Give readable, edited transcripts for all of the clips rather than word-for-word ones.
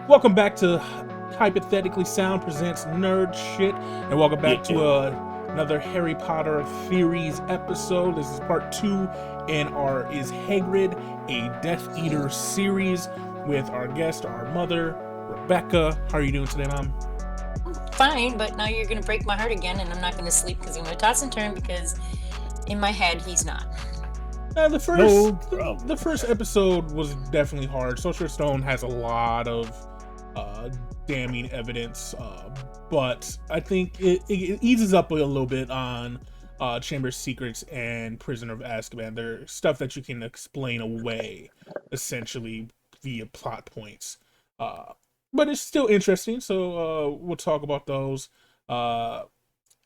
Welcome back to Hypothetically Sound presents Nerd Shit, and welcome back Yeah. to another Harry Potter theories episode. This is part 2 in our Is Hagrid a Death Eater series with our guest, our mother, Rebecca. How are you doing today, Mom? Fine, but now you're going to break my heart again, and I'm not going to sleep because I'm going to toss and turn because in my head he's not. The first episode was definitely hard. Sorcerer's Stone has a lot of damning evidence, but I think it eases up a little bit on Chamber of Secrets and Prisoner of Azkaban. They're stuff that you can explain away, essentially, via plot points. But it's still interesting, so we'll talk about those.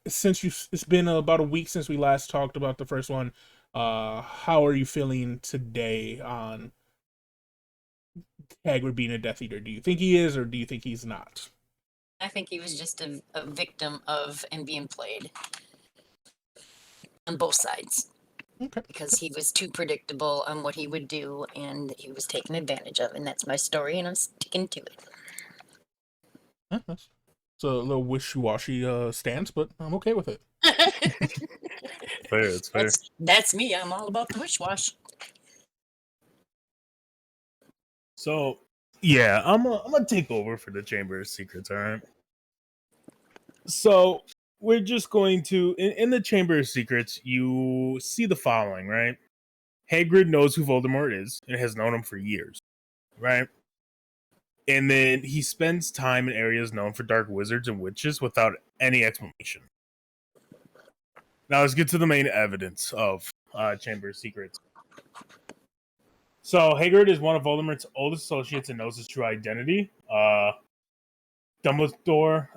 It's been about a week since we last talked about the first one. How are you feeling today on Hagrid being a Death Eater? Do you think he is, or do you think he's not? I think he was just a victim of and being played on both sides. Okay. Because he was too predictable on what he would do, and he was taken advantage of, and that's my story, and I'm sticking to it. It's a little wishy-washy stance, but I'm okay with it. Fair, it's fair. That's me. I'm all about the wish-wash. So, yeah, I'm gonna take over for the Chamber of Secrets, all right? So, we're just going to, in the Chamber of Secrets, you see the following, right? Hagrid knows who Voldemort is and has known him for years, right? And then he spends time in areas known for dark wizards and witches without any explanation. Now, let's get to the main evidence of Chamber of Secrets. So Hagrid is one of Voldemort's oldest associates and knows his true identity. Dumbledore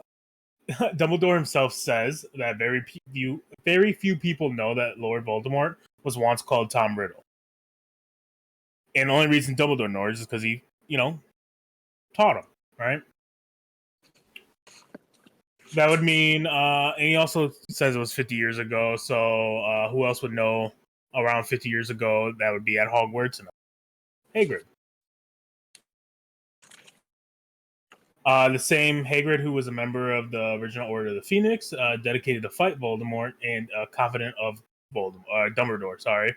himself says that very few people know that Lord Voldemort was once called Tom Riddle. And the only reason Dumbledore knows is because he, taught him, right? That would mean, and he also says it was 50 years ago, so who else would know around 50 years ago that would be at Hogwarts? And Hagrid. The same Hagrid who was a member of the original Order of the Phoenix, dedicated to fight Voldemort and confidant of Dumbledore. Sorry,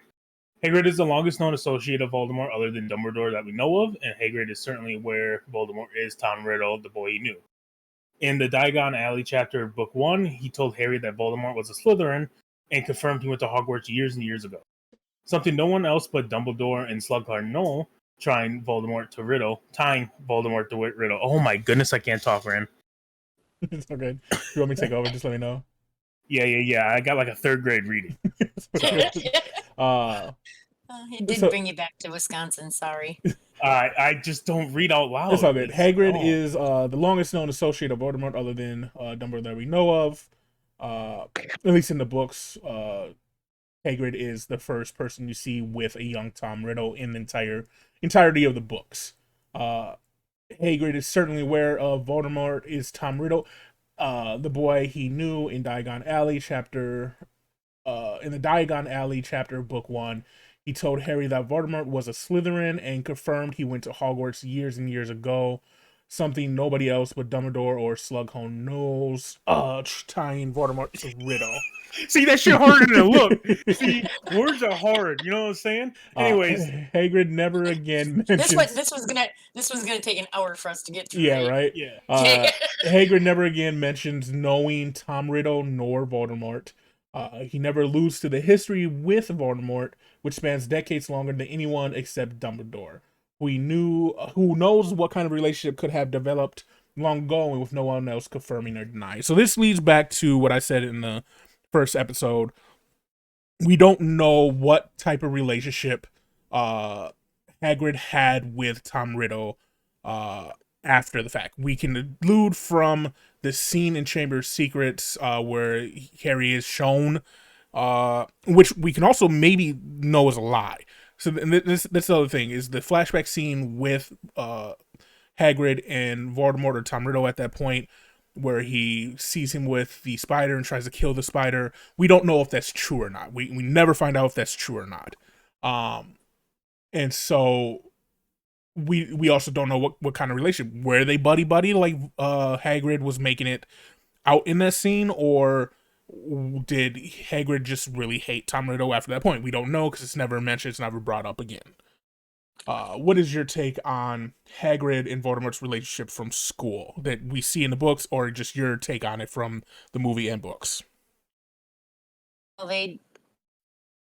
Hagrid is the longest known associate of Voldemort other than Dumbledore that we know of, and Hagrid is certainly where Voldemort is Tom Riddle, the boy he knew. In the Diagon Alley chapter of Book 1, he told Harry that Voldemort was a Slytherin and confirmed he went to Hogwarts years and years ago. Something no one else but Dumbledore and Slughorn know, tying Voldemort to Riddle. Oh my goodness, I can't talk, Ren. It's all good. If you want me to take over, just let me know. Yeah. I got like a third grade reading. It did bring you back to Wisconsin, sorry. I just don't read out loud. It's all good. Hagrid is the longest known associate of Voldemort other than Dumbledore that we know of. At least in the books, Hagrid is the first person you see with a young Tom Riddle in the entirety of the books. Hagrid is certainly aware of Voldemort is Tom Riddle, the boy he knew in Diagon Alley chapter. In the Diagon Alley chapter of Book 1, he told Harry that Voldemort was a Slytherin and confirmed he went to Hogwarts years and years ago. Something nobody else but Dumbledore or Slughorn knows. Tying Voldemort to Riddle. See, that shit harder than it look. See, words are hard. You know what I'm saying? Anyways, Hagrid never again mentions... This was gonna take an hour for us to get through. Yeah, right? Yeah. Hagrid never again mentions knowing Tom Riddle nor Voldemort. He never alludes to the history with Voldemort, which spans decades longer than anyone except Dumbledore. Who knows what kind of relationship could have developed long ago and with no one else confirming or denying. So this leads back to what I said in the first episode. We don't know what type of relationship Hagrid had with Tom Riddle after the fact. We can allude from the scene in Chamber of Secrets where Harry is shown, which we can also maybe know is a lie. So that's the other thing, is the flashback scene with Hagrid and Voldemort or Tom Riddle at that point, where he sees him with the spider and tries to kill the spider. We don't know if that's true or not. We never find out if that's true or not. And so we also don't know what kind of relationship. Were they buddy buddy like Hagrid was making it out in that scene, or did Hagrid just really hate Tom Riddle after that point? We don't know because it's never mentioned, it's never brought up again. What is your take on Hagrid and Voldemort's relationship from school that we see in the books, or just your take on it from the movie and books? Well,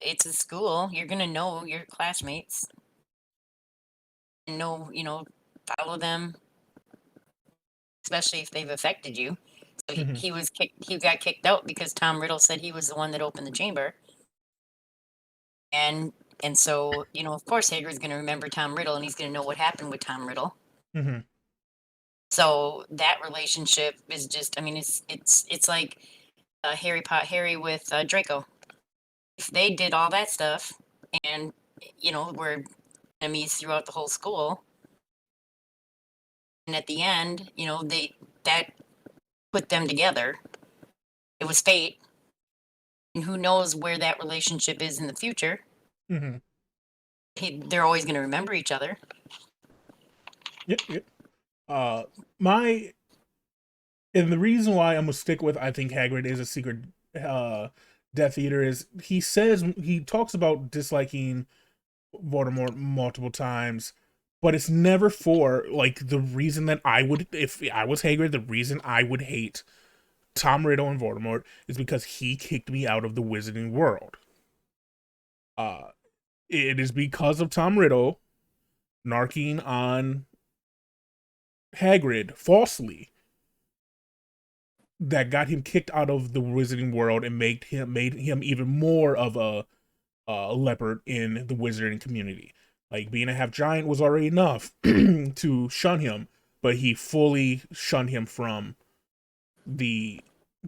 it's a school. You're gonna know your classmates and know, follow them, especially if they've affected you. So Mm-hmm. he got kicked out because Tom Riddle said he was the one that opened the chamber. And and so, of course Hagrid's gonna remember Tom Riddle and he's gonna know what happened with Tom Riddle. Mm-hmm. So that relationship is just, I mean, it's like Harry with Draco. If they did all that stuff and were enemies throughout the whole school, and at the end, that put them together. It was fate, and who knows where that relationship is in the future. Mm-hmm. They're always going to remember each other. Yep, yep. My and the reason why I'm gonna stick with I think Hagrid is a secret Death Eater is he talks about disliking Voldemort multiple times, but it's never for like the reason that I would, if I was Hagrid, the reason I would hate Tom Riddle and Voldemort is because he kicked me out of the Wizarding world. Uh, it is because of Tom Riddle narking on Hagrid falsely that got him kicked out of the Wizarding world and made him even more of a leopard in the Wizarding community. Like being a half giant was already enough to shun him, but he fully shunned him from the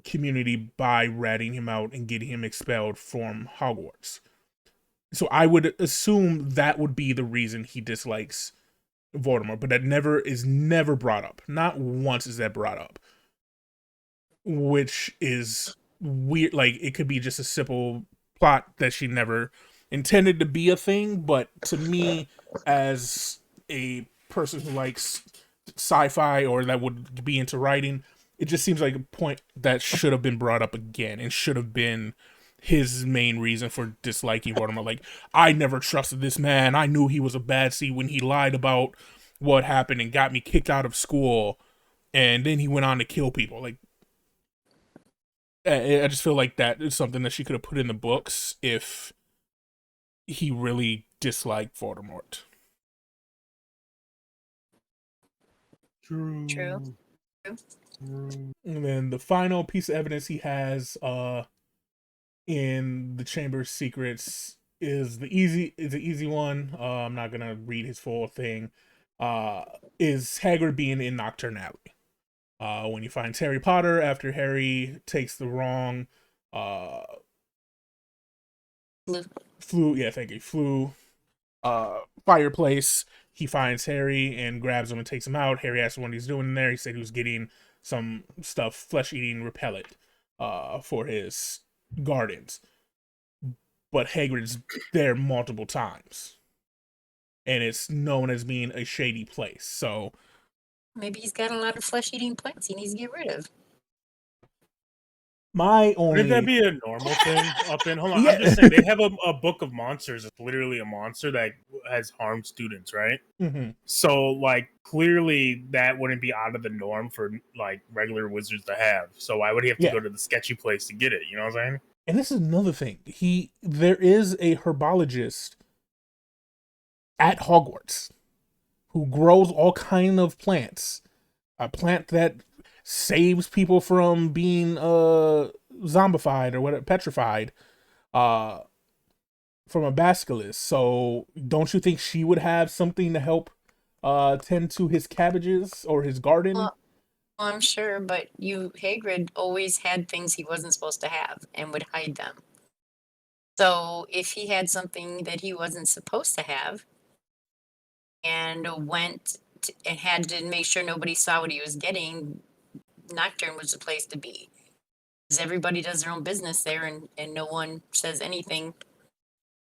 community by ratting him out and getting him expelled from Hogwarts. So I would assume that would be the reason he dislikes Voldemort, but that never brought up. Not once is that brought up, which is weird. Like it could be just a simple plot that she never intended to be a thing, but to me, as a person who likes sci-fi or that would be into writing, it just seems like a point that should have been brought up again and should have been his main reason for disliking Voldemort. Like, I never trusted this man. I knew he was a bad seed when he lied about what happened and got me kicked out of school, and then he went on to kill people. Like, I just feel like that is something that she could have put in the books if he really disliked Voldemort. True. True. And then the final piece of evidence he has in the Chamber of Secrets is the easy one. I'm not gonna read his full thing. Is Hagrid being in Nocturne Alley? When he finds Harry Potter after Harry takes the wrong flew fireplace, he finds Harry and grabs him and takes him out. Harry asks him what he's doing in there. He said he was getting some stuff, flesh-eating repellent, for his gardens. But Hagrid's there multiple times, and it's known as being a shady place. So Maybe he's got a lot of flesh-eating plants he needs to get rid of. my Wouldn't that only be a normal thing up in? Hold on, Yeah. I'm just saying they have a book of monsters. It's literally a monster that has harmed students, right? Mhm. So, like, clearly that wouldn't be out of the norm for like regular wizards to have. So why would he have to Yeah. go to the sketchy place to get it? You know what I'm saying? And this is another thing. There is a herbologist at Hogwarts who grows all kind of plants. A plant that saves people from being zombified or whatever, petrified uh from a basilisk. So don't you think she would have something to help tend to his cabbages or his garden? Well, I'm sure, but Hagrid always had things he wasn't supposed to have and would hide them. So if he had something that he wasn't supposed to have and and had to make sure nobody saw what he was getting, Nocturne was the place to be. Because everybody does their own business there and no one says anything,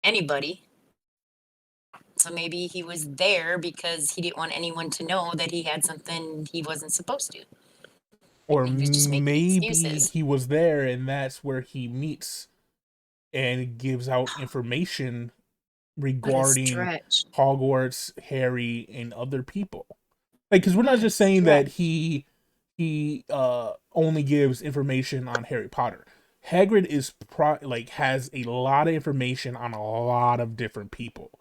anybody. So maybe he was there because he didn't want anyone to know that he had something he wasn't supposed to. Or He was just making maybe excuses. he was there and that's where he meets and gives out information What a regarding stretch. Hogwarts, Harry, and other people. Like, because we're not What a just saying that stretch. he only gives information on Harry Potter. Hagrid is has a lot of information on a lot of different people.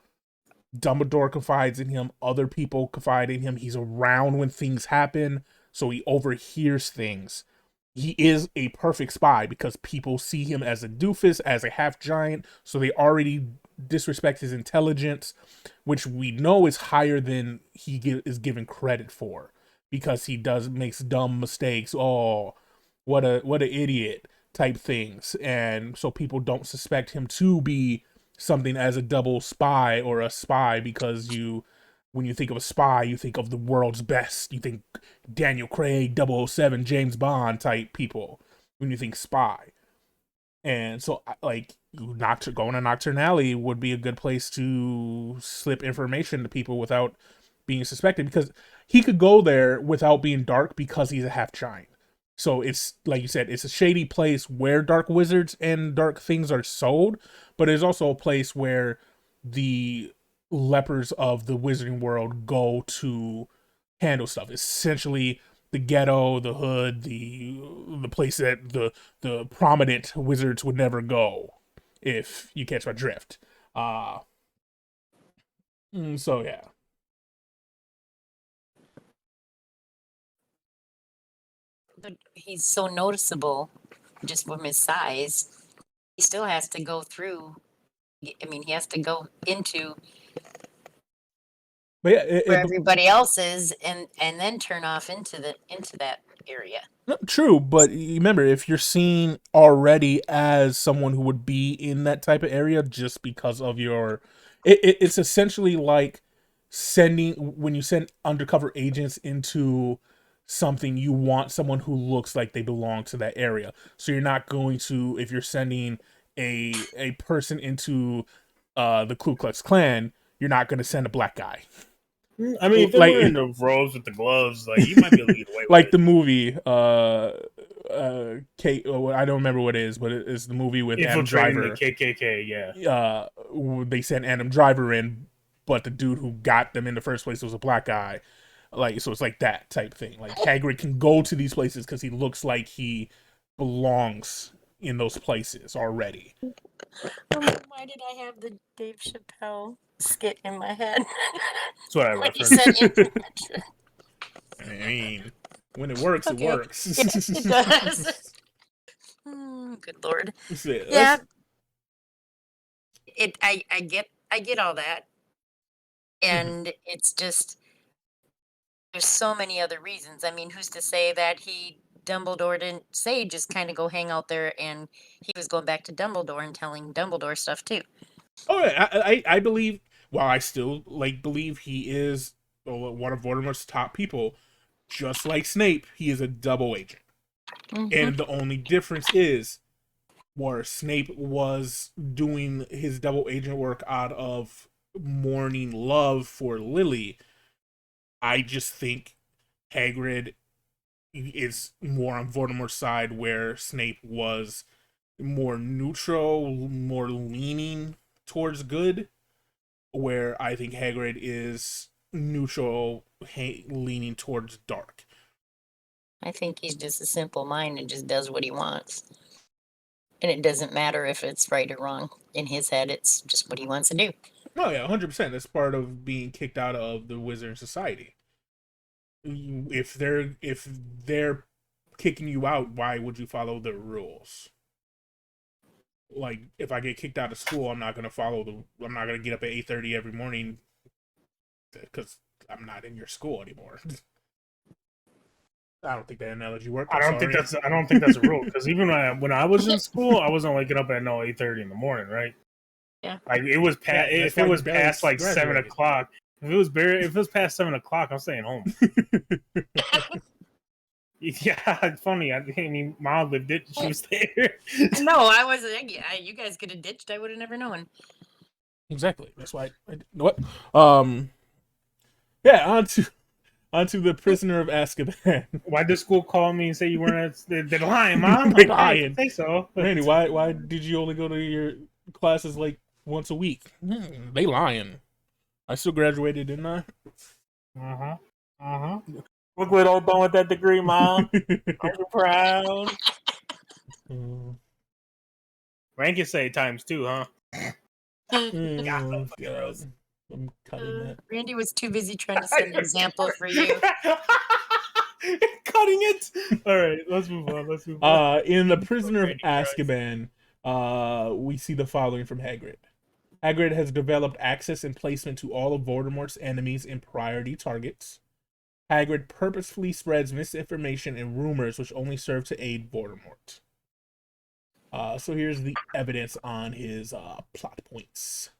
Dumbledore confides in him, other people confide in him. He's around when things happen, so he overhears things. He is a perfect spy because people see him as a doofus, as a half giant, so they already disrespect his intelligence, which we know is higher than is given credit for because he does makes dumb mistakes. Oh, what a idiot type things, and so people don't suspect him to be something as a double spy or a spy because when you think of a spy, you think of the world's best. You think Daniel Craig, 007, James Bond type people when you think spy. And so, like, going to Nocturne Alley would be a good place to slip information to people without being suspected because he could go there without being dark because he's a half giant. So it's like you said, it's a shady place where dark wizards and dark things are sold, but it's also a place where the lepers of the wizarding world go to handle stuff. Essentially, the ghetto, the hood, the place that the prominent wizards would never go, if you catch my drift. Uh so yeah. But he's so noticeable just from his size. He still has to go through. I mean, he has to go into But yeah, where everybody else is and then turn off into that area. no, true, but remember, if you're seen already as someone who would be in that type of area just because of your, it's essentially like sending when you send undercover agents into something, you want someone who looks like they belong to that area. So you're not going to, if you're sending a person into the Ku Klux Klan, you're not going to send a black guy. I mean, if they were in Like the robes with the gloves, like you might be able to get away with like it. the movie Kate, I don't remember what it is, but it's the movie with Adam Infiltrating the Driver. KKK, yeah. They sent Adam Driver in, but the dude who got them in the first place was a black guy. Like, so it's like that type thing. Like Hagrid can go to these places because he looks like he belongs in those places already. Why did I have the Dave Chappelle skit in my head? That's what I When you referenced. said influential. I mean, when it works, it Okay. works. Yeah, it does. Good Lord. So, yeah, Yeah, I get all that. mhm. And it's just there's so many other reasons. I mean, who's to say that Dumbledore didn't say just kind of go hang out there and he was going back to Dumbledore and telling Dumbledore stuff too. Oh, yeah, I believe. While I still believe he is one of Voldemort's top people, just like Snape, he is a double agent. Hmm. And the only difference is where Snape was doing his double agent work out of mourning love for Lily. I just think Hagrid is more on Voldemort's side, where Snape was more neutral, more leaning towards good, where I think Hagrid is neutral, leaning towards dark. I think he's just a simple mind and just does what he wants. And it doesn't matter if it's right or wrong. In his head, it's just what he wants to do. Oh yeah, 100%. That's part of being kicked out of the Wizarding Society. If they're kicking you out, why would you follow the rules? Like, if I get kicked out of school, I'm not gonna follow the. I'm not gonna get up at 8:30 every morning because I'm not in your school anymore. I don't think that analogy worked. I'm sorry. I don't think that's a rule because even when I was in school, I wasn't waking up at no 8:30 in the morning, right? Yeah. Like it was past Yeah, that's if it why you was barely past like graduated. 7 o'clock. If it was past 7 o'clock, I'm staying home. Yeah, it's funny. I mean, mom lived it. She was there. No, I wasn't. Yeah, you guys could have ditched. I would have never known. Exactly. That's why. What? Yeah. Onto the prisoner of Azkaban. Why did school call me and say you weren't? They're lying, mom. They I lying. think so. Randy, why did you only go to your classes like once a week? They lying. I still graduated, didn't I? Look what I'm done with that degree, mom. Are you proud? Rank can say times 2, huh? Oh, God. I'm cutting that. Randy was too busy trying to set an example for you. Cutting it. All right, let's move on. In the Prisoner of Randy Azkaban, we see the following from Hagrid. Hagrid has developed access and placement to all of Voldemort's enemies and priority targets. Hagrid purposefully spreads misinformation and rumors which only serve to aid Voldemort. So here's the evidence on his plot points.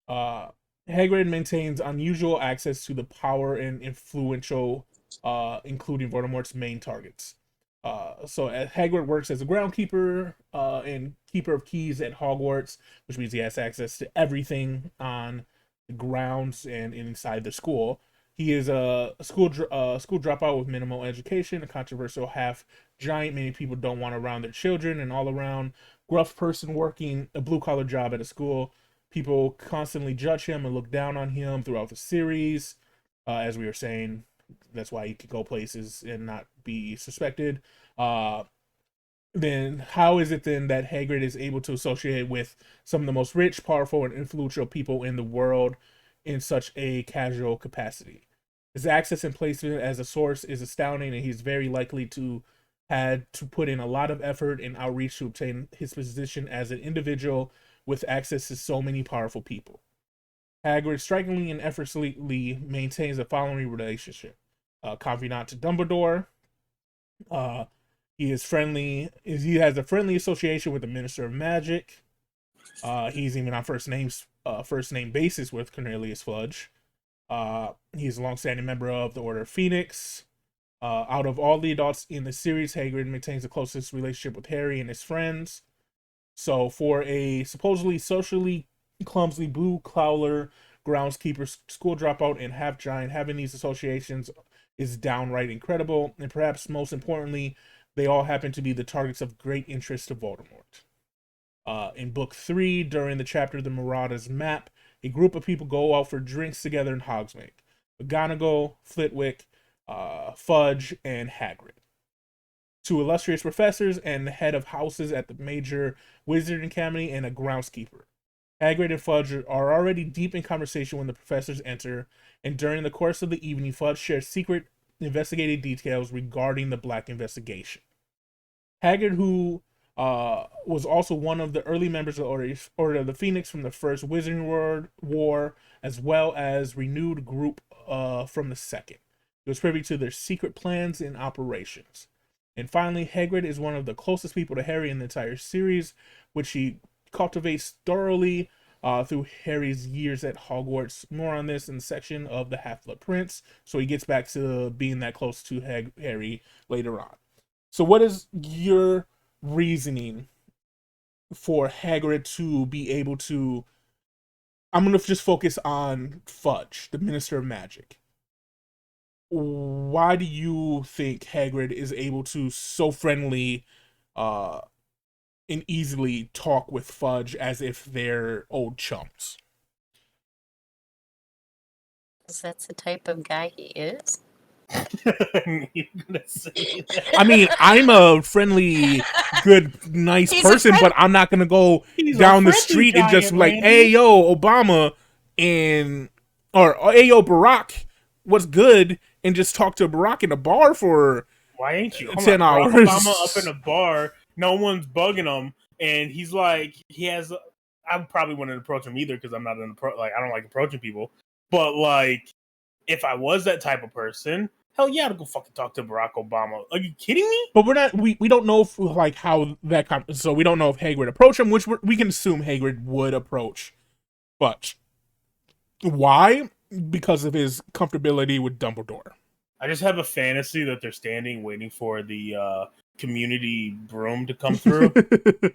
Hagrid maintains unusual access to the power and influential, including Voldemort's main targets. So Hagrid works as a groundkeeper and keeper of keys at Hogwarts, which means he has access to everything on the grounds and inside the school. He is a school dropout with minimal education, a controversial half giant many people don't want around their children, and all around gruff person working a blue collar job at a school. People constantly judge him and look down on him throughout the series. As we were saying, that's why he could go places and not be suspected. Then how is it then that Hagrid is able to associate with some of the most rich, powerful, and influential people in the world in such a casual capacity? His access and placement as a source is astounding, and he's very likely to had to put in a lot of effort and outreach to obtain his position as an individual with access to so many powerful people. Hagrid strikingly and effortlessly maintains the following relationship: confidant to Dumbledore. Uh, he is friendly. He has a friendly association with the Minister of Magic. He's even on first name basis with Cornelius Fudge. He's a long-standing member of the Order of Phoenix. Out of all the adults in the series, Hagrid maintains the closest relationship with Harry and his friends. So for a supposedly socially clumsy blue cowler groundskeeper, school dropout, and half giant, having these associations is downright incredible. And perhaps most importantly, they all happen to be the targets of great interest to Voldemort. In book 3, during the chapter The Marauders Map, a group of people go out for drinks together in Hogsmeade. McGonagall, Flitwick, Fudge, and Hagrid. 2 illustrious professors and the head of houses at the major Wizarding Academy, and a groundskeeper. Hagrid and Fudge are already deep in conversation when the professors enter, and during the course of the evening, Fudge shares secret investigative details regarding the Black investigation. Hagrid, who was also one of the early members of the Order of the Phoenix from the First Wizarding War, as well as renewed group from the Second. He was privy to their secret plans and operations. And finally, Hagrid is one of the closest people to Harry in the entire series, which he cultivates thoroughly through Harry's years at Hogwarts. More on this in the section of the Half-Blood Prince, so he gets back to being that close to Harry later on. So what is your reasoning for Hagrid to be able to... I'm going to just focus on Fudge, the Minister of Magic. Why do you think Hagrid is able to so friendly and easily talk with Fudge as if they're old chums? Because that's the type of guy he is. You're gonna say that. I mean, I'm a friendly, good, nice He's a person, friend- but I'm not gonna go He's a down the friendly street and just giant, like, Randy. "Hey, yo, Obama," or "Hey, yo, Barack, what's good?" and just talk to Barack in a bar for Why ain't you? 10 Barack hours. Obama up in a bar, no one's bugging him, and he's like, he has. I probably wouldn't approach him either because I'm not I don't like approaching people. But like, if I was that type of person, hell yeah, I'd go fucking talk to Barack Obama. Are you kidding me? But we're not. We don't know if, like, how that. So we don't know if Hagrid approached him, which we can assume Hagrid would approach. But why? Because of his comfortability with Dumbledore. I just have a fantasy that they're standing waiting for the community broom to come through.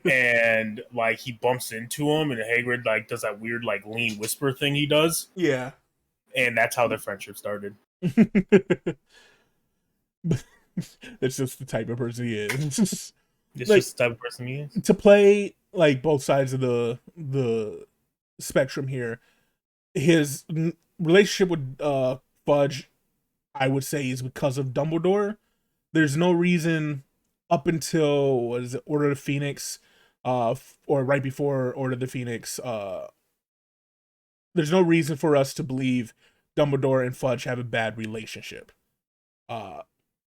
And like he bumps into him, and Hagrid like does that weird like lean whisper thing he does, Yeah. and that's how their friendship started. That's just the type of person he is. It's Like, just the type of person he is. to play like both sides of the spectrum here, his relationship with Fudge, I would say, is because of Dumbledore. There's no reason up until what is it, Order of the Phoenix, or right before Order of the Phoenix, there's no reason for us to believe Dumbledore and Fudge have a bad relationship. Uh,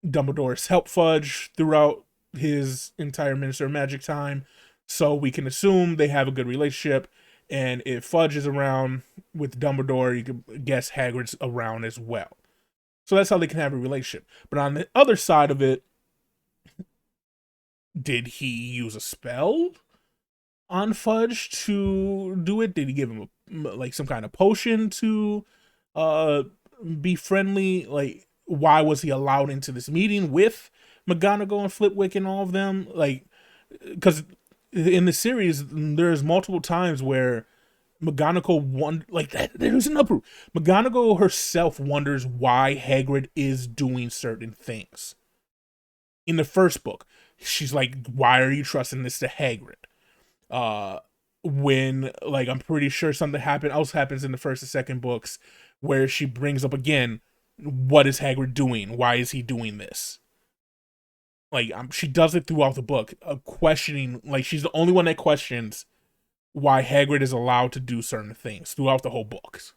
Dumbledore's helped Fudge throughout his entire Minister of Magic time, so we can assume they have a good relationship. And if Fudge is around with Dumbledore, you can guess Hagrid's around as well. So that's how they can have a relationship. But on the other side of it, did he use a spell on Fudge to do it? Did he give him like some kind of potion to uh be friendly? Like, why was he allowed into this meeting with McGonagall and Flitwick and all of them? Like, because in the series, there's multiple times where McGonagall like that. There's an uproar. McGonagall herself wonders why Hagrid is doing certain things. In the first book, she's like, "Why are you trusting this to Hagrid?" When like I'm pretty sure something else happens in the first and second books, where she brings up again, "What is Hagrid doing? Why is he doing this?" Like she does it throughout the book, questioning. Like she's the only one that questions why Hagrid is allowed to do certain things throughout the whole books.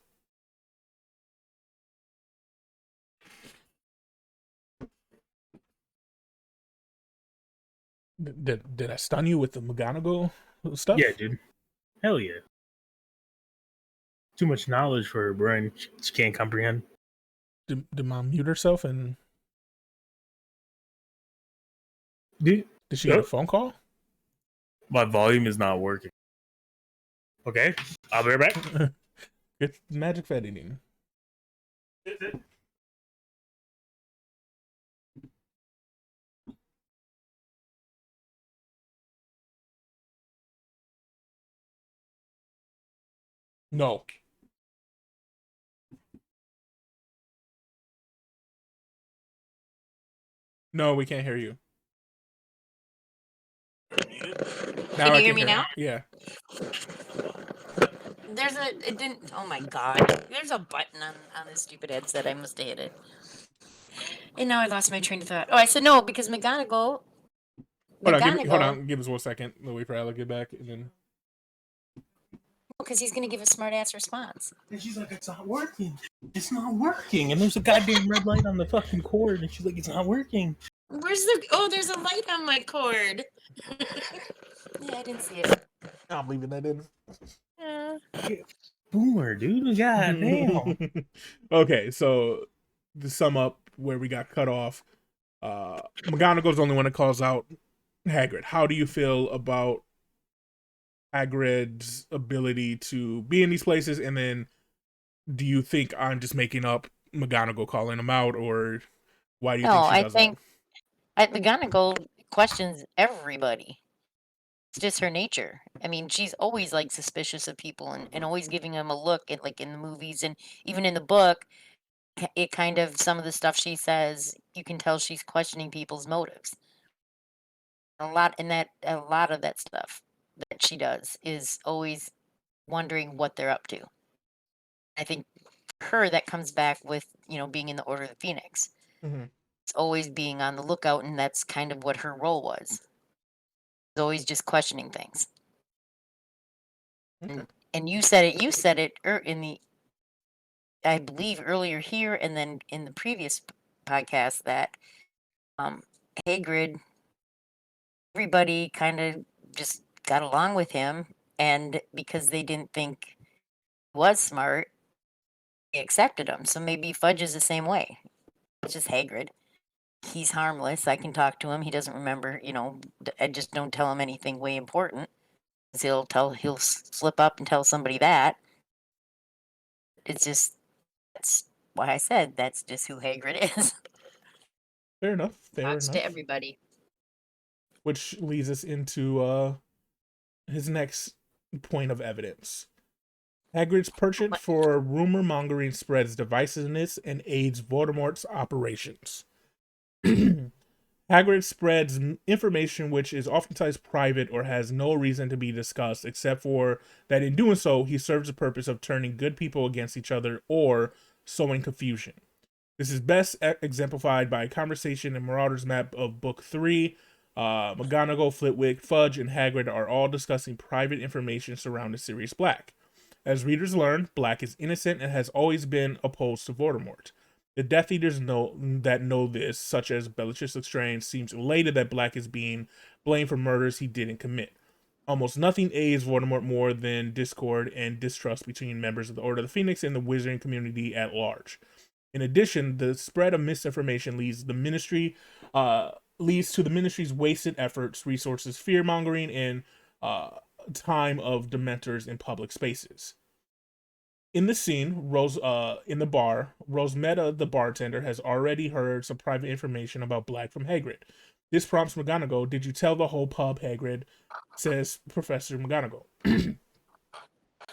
Did I stun you with the McGonagall stuff? Yeah, dude. Hell yeah. Too much knowledge for her brain. She can't comprehend. Did Mom mute herself and Dude, did she get a phone call? my volume is not working. Okay, I'll be right back. It's magic for editing. No. No, we can't hear you. Can you hear me now? Yeah. It didn't, oh my God. There's a button on this stupid headset. I must have hit it. And now I lost my train of thought. Oh, I said no, because Hold on. Give us 1 second. We'll wait for Alec to get back, and then. Because he's going to give a smart ass response. And she's like, it's not working. It's not working. And there's a goddamn red light on the fucking cord. And she's like, it's not working. There's a light on my cord. Yeah, I didn't see it. I'm leaving that in. Boomer, dude. God damn. Okay, so to sum up where we got cut off, McGonagall's the only one that calls out Hagrid. How do you feel about Hagrid's ability to be in these places? And then do you think I'm just making up McGonagall calling him out, or why do you think she does that? McGonagall questions everybody. It's just her nature. I mean, she's always like suspicious of people and always giving them a look at, like in the movies and even in the book, it kind of, some of the stuff she says, you can tell she's questioning people's motives. A lot of that stuff that she does is always wondering what they're up to. I think for her that comes back with, being in the Order of the Phoenix. Mm-hmm. It's always being on the lookout, and that's kind of what her role was. It's always just questioning things. Okay. And you said it in the, I believe earlier here and then in the previous podcast that Hagrid, everybody kind of just got along with him, and because they didn't think he was smart, they accepted him. So maybe Fudge is the same way. It's just Hagrid. He's harmless. I can talk to him. He doesn't remember, I just don't tell him anything way important. He'll slip up and tell somebody that. It's just, that's why I said that's just who Hagrid is. Fair enough. Talks to everybody. which leads us into his next point of evidence. Hagrid's penchant for rumor mongering spreads divisiveness and aids Voldemort's operations. Hagrid spreads information which is oftentimes private or has no reason to be discussed, except for that in doing so, he serves the purpose of turning good people against each other or sowing confusion. This is best exemplified by a conversation in Marauder's map of Book 3. McGonagall, Flitwick, Fudge, and Hagrid are all discussing private information surrounding Sirius Black. As readers learn, Black is innocent and has always been opposed to Voldemort. The Death Eaters know this, such as Bellatrix Lestrange, seems elated that Black is being blamed for murders he didn't commit. Almost nothing aids Voldemort more than discord and distrust between members of the Order of the Phoenix and the wizarding community at large. In addition, the spread of misinformation leads to the ministry's wasted efforts, resources, fear mongering, and time of Dementors in public spaces. In the scene, in the bar, Rosmeta, the bartender, has already heard some private information about Black from Hagrid. This prompts McGonagall, "Did you tell the whole pub, Hagrid?" says Professor McGonagall.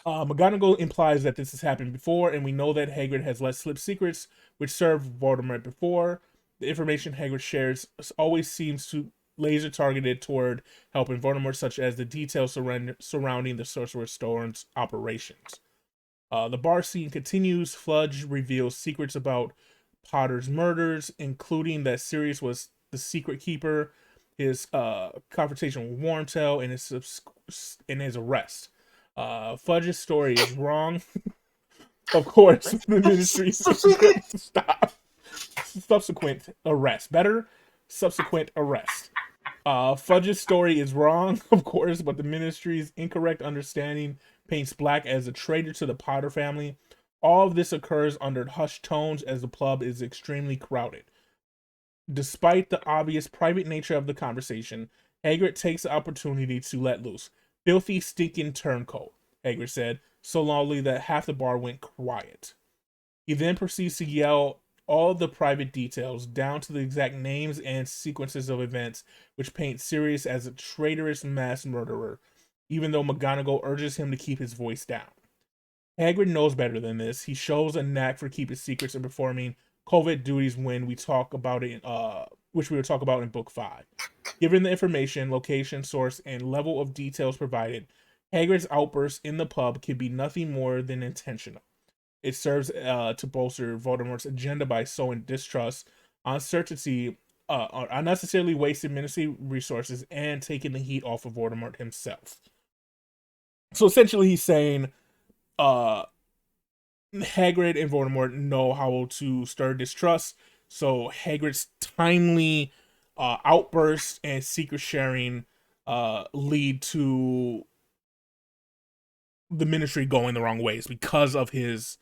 McGonagall implies that this has happened before, and we know that Hagrid has let slip secrets which served Voldemort before. The information Hagrid shares always seems to laser targeted toward helping Voldemort, such as the details surrounding the Sorcerer's Stone's operations. The bar scene continues. Fudge reveals secrets about Potter's murders, including that Sirius was the secret keeper, his confrontation with Wormtail, and his arrest. Fudge's story is wrong. Of course, the ministry stop. Subsequent arrest. Better, subsequent arrest. Fudge's story is wrong, of course, but the ministry's incorrect understanding paints Black as a traitor to the Potter family. All of this occurs under hushed tones as the pub is extremely crowded. Despite the obvious private nature of the conversation, Hagrid takes the opportunity to let loose. "Filthy, stinking turncoat," Hagrid said, so loudly that half the bar went quiet. He then proceeds to yell all the private details, down to the exact names and sequences of events, which paint Sirius as a traitorous mass murderer, even though McGonagall urges him to keep his voice down. Hagrid knows better than this. He shows a knack for keeping secrets and performing covert duties when we talk about it, which we will talk about in Book 5. Given the information, location, source, and level of details provided, Hagrid's outburst in the pub can be nothing more than intentional. It serves to bolster Voldemort's agenda by sowing distrust, uncertainty, unnecessarily wasted ministry resources, and taking the heat off of Voldemort himself. So essentially, he's saying Hagrid and Voldemort know how to stir distrust. So Hagrid's timely outbursts and secret sharing lead to the ministry going the wrong ways because of his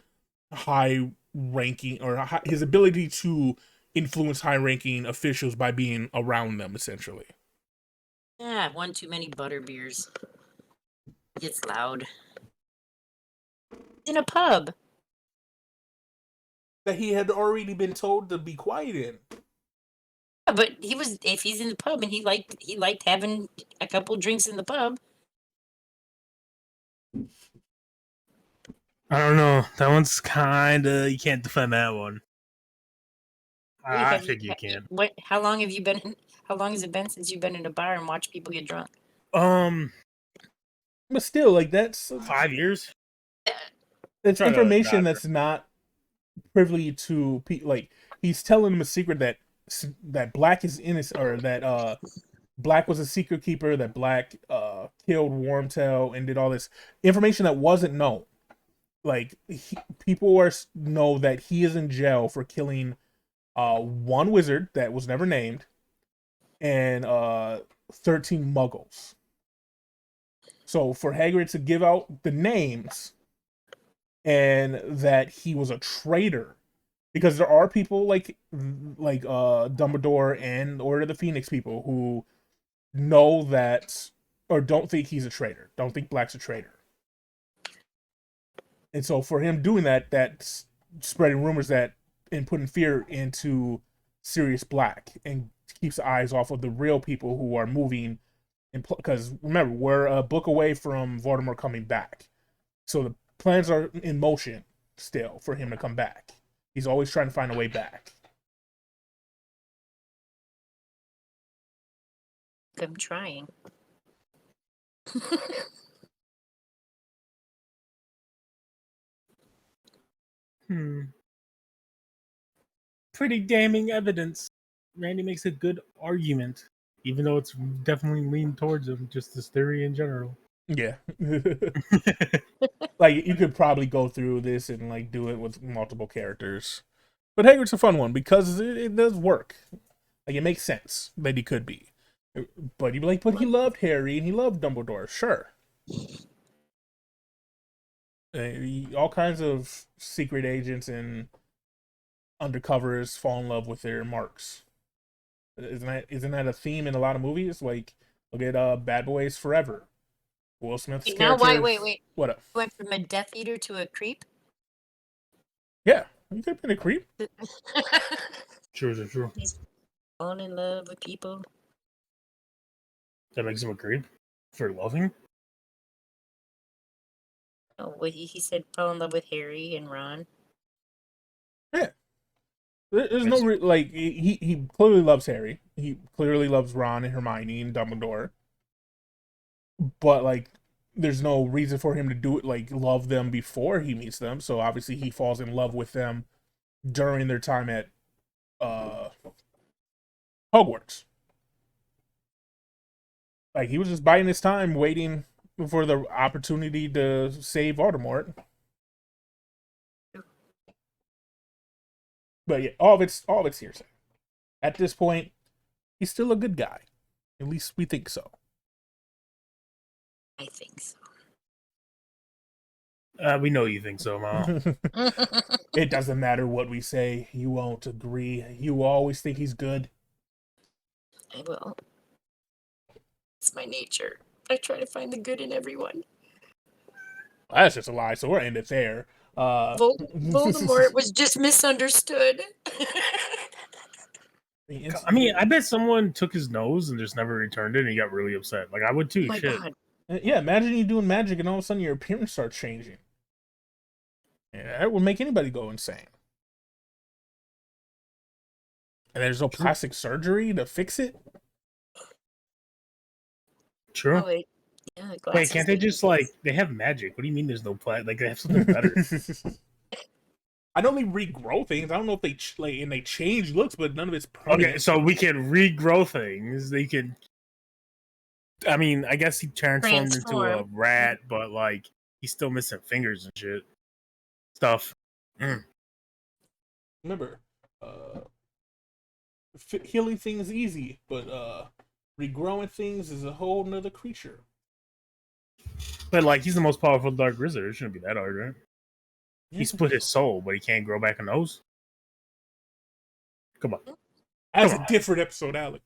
high ranking or his ability to influence high ranking officials by being around them, essentially. Yeah, one too many butter beers. Gets loud. In a pub. That he had already been told to be quiet in. Yeah, but if he's in the pub and he liked having a couple drinks in the pub. I don't know. That one's kinda, you can't defend that one. I think you can. How long has it been since you've been in a bar and watched people get drunk? But still, like, that's 5 years. That's information that's not privy to like, he's telling him a secret that Black is innocent, or that Black was a secret keeper, that Black killed Wormtail and did all this information that wasn't known. Like, people know that he is in jail for killing one wizard that was never named and 13 muggles. So for Hagrid to give out the names and that he was a traitor, because there are people like Dumbledore and Order of the Phoenix people who know that, or don't think he's a traitor, don't think Black's a traitor. And so for him doing that, that's spreading rumors that and putting fear into Sirius Black and keeps eyes off of the real people who are moving. Because remember, we're a book away from Voldemort coming back, so the plans are in motion still for him to come back. He's always trying to find a way back. I'm trying. Pretty damning evidence. Randy makes a good argument, even though it's definitely leaned towards him, just this theory in general. Yeah. Like, you could probably go through this and like do it with multiple characters. But Hagrid's a fun one because it does work. Like, it makes sense that he could be. But you'd be like, but he loved Harry and he loved Dumbledore. Sure. All kinds of secret agents and undercovers fall in love with their marks. Isn't that a theme in a lot of movies? Like, look at Bad Boys Forever. Will Smith's Now, character. wait. What up? Went from a Death Eater to a creep? Yeah, you could have been a creep. True. He's falling in love with people. That makes him a creep for loving. Oh, well, he said fall in love with Harry and Ron. Yeah. There's no like he clearly loves Harry. He clearly loves Ron and Hermione and Dumbledore. But like, there's no reason for him to do it, like love them before he meets them. So obviously he falls in love with them during their time at Hogwarts. Like, he was just biding his time, waiting for the opportunity to save Voldemort. But yeah, all of it's hearsay. At this point, he's still a good guy. At least we think so. I think so. We know you think so, Mom. It doesn't matter what we say. You won't agree. You always think he's good. I will. It's my nature. I try to find the good in everyone. That's just a lie, so we're ended there. Voldemort was just misunderstood. I mean, I bet someone took his nose and just never returned it and he got really upset. Like, I would too. Oh my Shit. God. Yeah, imagine you doing magic and all of a sudden your appearance starts changing. Yeah, that would make anybody go insane. And there's no plastic surgery to fix it? True. Oh, wait. Yeah, Wait, can't they just like they have magic? What do you mean there's no like they have something better? I know they regrow things. I don't know if they they change looks, but none of it's permanent. Okay, so we can regrow things. They can. I mean, I guess he transformed into a rat, but like he's still missing fingers and shit. Stuff. Remember, healing things is easy, but regrowing things is a whole nother creature. But like, he's the most powerful dark wizard. It shouldn't be that hard, right? Yeah. He split his soul, but he can't grow back a nose. Come on. That's a different episode, Alec.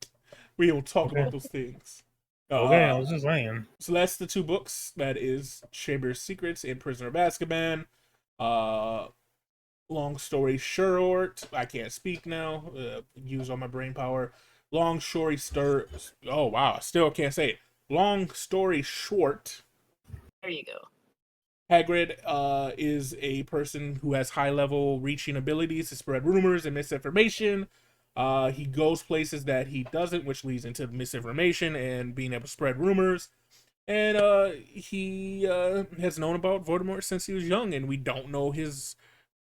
We don't talk about those things. Okay, I was just saying. So that's the two books. That is Chamber of Secrets and Prisoner of Azkaban. Long story short, I can't speak now. Use all my brain power. Long story oh wow, I still can't say it. Long story short. There you go. Hagrid is a person who has high-level reaching abilities to spread rumors and misinformation. He goes places that he doesn't, which leads into misinformation and being able to spread rumors. And he has known about Voldemort since he was young, and we don't know his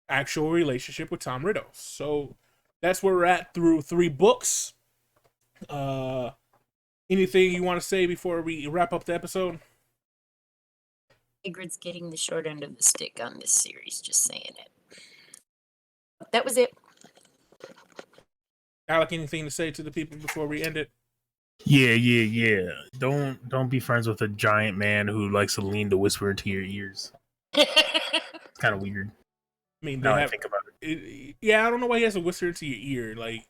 actual relationship with Tom Riddle. So that's where we're at through 3 books. Anything you want to say before we wrap up the episode? Hagrid's getting the short end of the stick on this series, just saying it. That was it. Alec, anything to say to the people before we end it? Yeah. Don't be friends with a giant man who likes to lean to whisper into your ears. It's kind of weird. I mean, I think about it. Yeah, I don't know why he has to whisper into your ear. Like,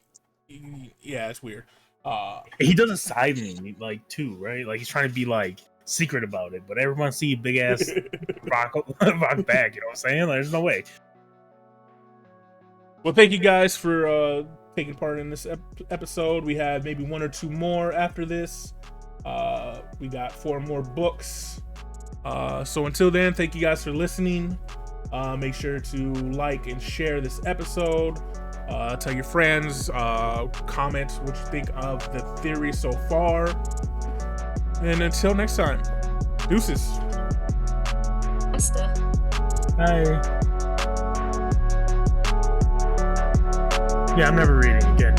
yeah, it's weird. He does a side lean, like, too, right? Like, he's trying to be like secret about it, but everyone see big ass rock back. You know what I'm saying? Like, there's no way. Well, thank you guys for taking part in this episode. We have maybe 1 or 2 more after this. We got 4 more books. So until then, thank you guys for listening. Make sure to like and share this episode. Tell your friends. Comment what you think of the theory so far. And until next time, deuces. Hi. Yeah, I'm never reading again.